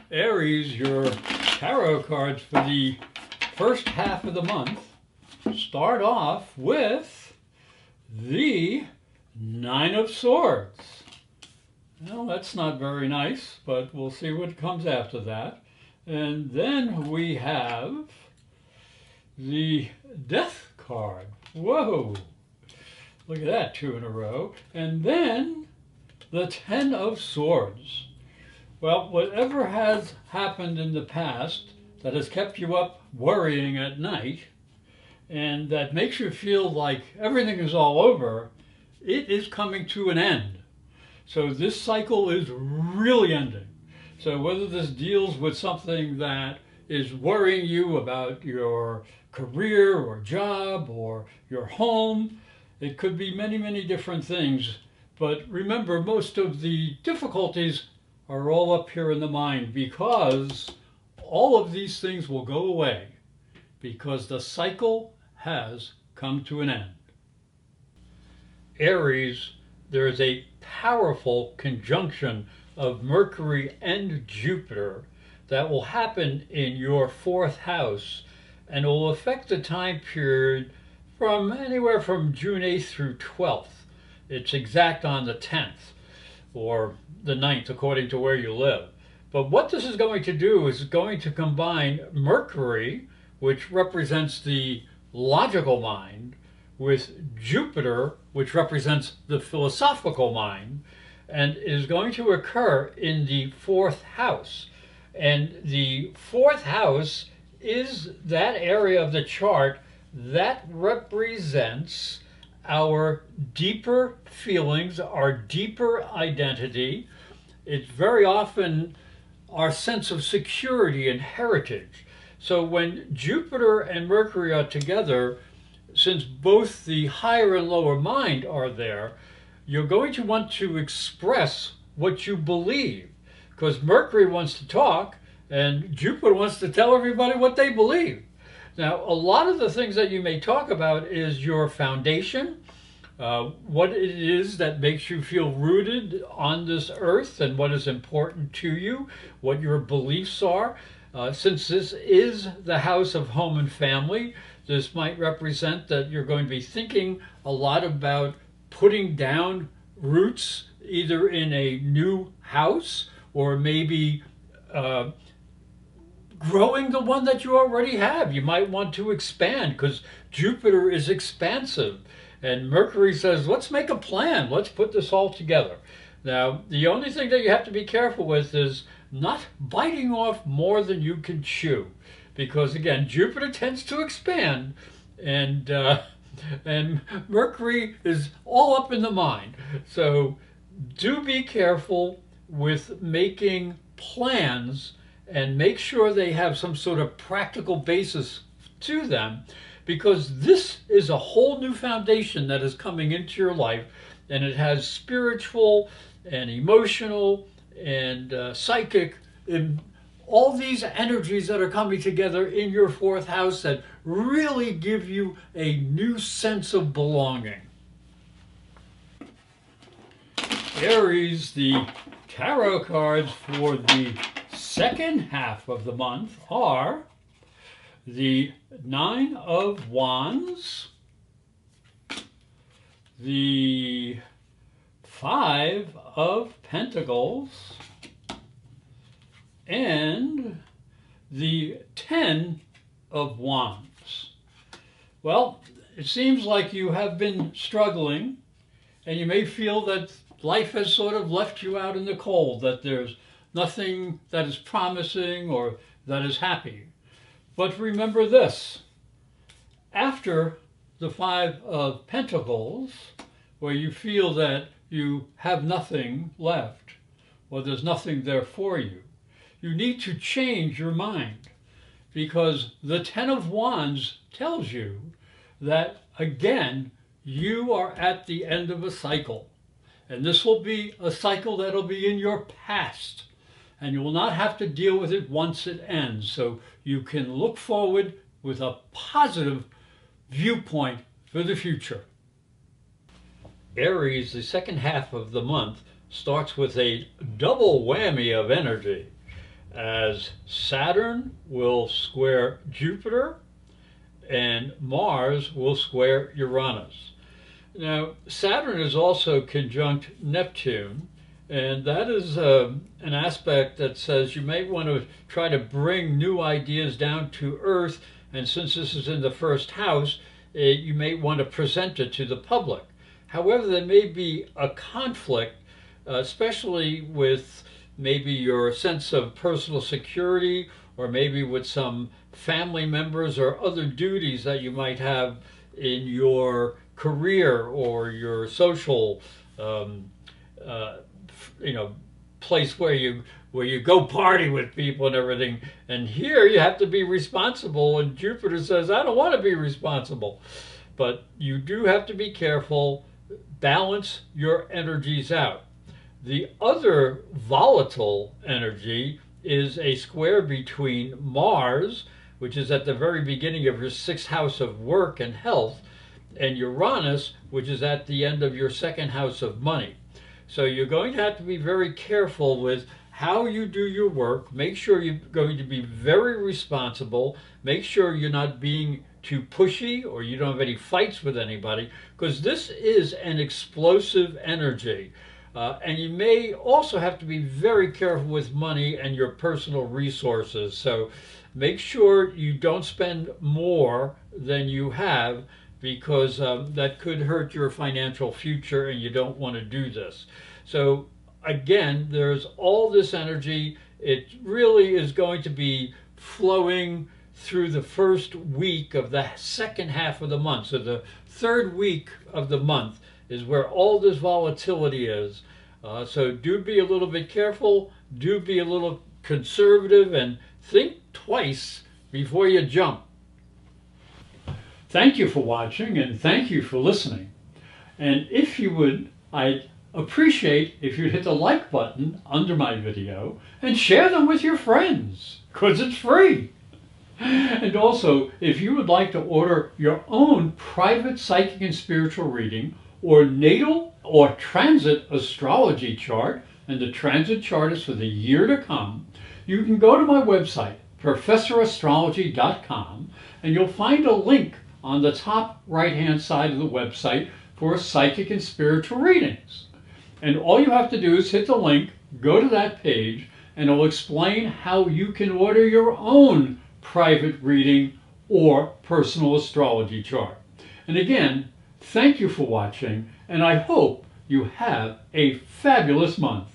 Aries, your tarot cards for the first half of the month start off with the Nine of Swords. Well, that's not very nice, but we'll see what comes after that. And then we have the Death card. Whoa! Look at that, two in a row. And then the Ten of Swords. Well, whatever has happened in the past that has kept you up worrying at night and that makes you feel like everything is all over, it is coming to an end. So this cycle is really ending. So whether this deals with something that is worrying you about your career or job or your home, it could be many, many different things. But remember, most of the difficulties are all up here in the mind, because all of these things will go away because the cycle has come to an end. Aries, there is a powerful conjunction of Mercury and Jupiter that will happen in your fourth house and will affect the time period from anywhere from June 8th through 12th. It's exact on the 10th or the 9th, according to where you live. But what this is going to do is going to combine Mercury, which represents the logical mind, with Jupiter, which represents the philosophical mind, and is going to occur in the fourth house. And the fourth house is that area of the chart that represents our deeper feelings, our deeper identity. It's very often our sense of security and heritage. So when Jupiter and Mercury are together, since both the higher and lower mind are there, you're going to want to express what you believe, because Mercury wants to talk and Jupiter wants to tell everybody what they believe. Now, a lot of the things that you may talk about is your foundation, what it is that makes you feel rooted on this earth and what is important to you, what your beliefs are. Since this is the house of home and family, this might represent that you're going to be thinking a lot about putting down roots either in a new house or maybe growing the one that you already have. You might want to expand because Jupiter is expansive. And Mercury says, let's make a plan. Let's put this all together. Now, the only thing that you have to be careful with is not biting off more than you can chew. Because, again, Jupiter tends to expand, and Mercury is all up in the mind. So do be careful with making plans and make sure they have some sort of practical basis to them, because this is a whole new foundation that is coming into your life, and it has spiritual and emotional and psychic and all these energies that are coming together in your fourth house that really give you a new sense of belonging. Aries, the tarot cards for the second half of the month are the Nine of Wands, the Five of Pentacles, and the Ten of Wands. Well, it seems like you have been struggling, and you may feel that life has sort of left you out in the cold, that there's nothing that is promising or that is happy. But remember this, after the Five of Pentacles, where you feel that you have nothing left, or there's nothing there for you, you need to change your mind, because the Ten of Wands tells you that, again, you are at the end of a cycle. And this will be a cycle that will be in your past. And you will not have to deal with it once it ends. So you can look forward with a positive viewpoint for the future. Aries, the second half of the month, starts with a double whammy of energy. as Saturn will square Jupiter and Mars will square Uranus. Now, Saturn is also conjunct Neptune, and that is an aspect that says you may want to try to bring new ideas down to Earth, and since this is in the first house, you may want to present it to the public. However, there may be a conflict, especially with maybe your sense of personal security, or maybe with some family members or other duties that you might have in your career or your social place where you go party with people and everything. And here you have to be responsible, and Jupiter says, I don't want to be responsible. But you do have to be careful, balance your energies out. The other volatile energy is a square between Mars, which is at the very beginning of your sixth house of work and health, and Uranus, which is at the end of your second house of money. So you're going to have to be very careful with how you do your work. Make sure you're going to be very responsible. Make sure you're not being too pushy or you don't have any fights with anybody, because this is an explosive energy. And you may also have to be very careful with money and your personal resources. So make sure you don't spend more than you have, because that could hurt your financial future, and you don't want to do this. So again, there's all this energy. It really is going to be flowing through the first week of the second half of the month. So the third week of the month is where all this volatility is. So do be a little bit careful, do be a little conservative, and think twice before you jump. Thank you for watching, and thank you for listening. And if you would, I'd appreciate if you'd hit the like button under my video and share them with your friends, because it's free. And also, if you would like to order your own private psychic and spiritual reading, or natal or transit astrology chart, and the transit chart is for the year to come, you can go to my website, professorastrology.com, and you'll find a link on the top right-hand side of the website for psychic and spiritual readings. And all you have to do is hit the link, go to that page, and it'll explain how you can order your own private reading or personal astrology chart. And again, thank you for watching, and I hope you have a fabulous month.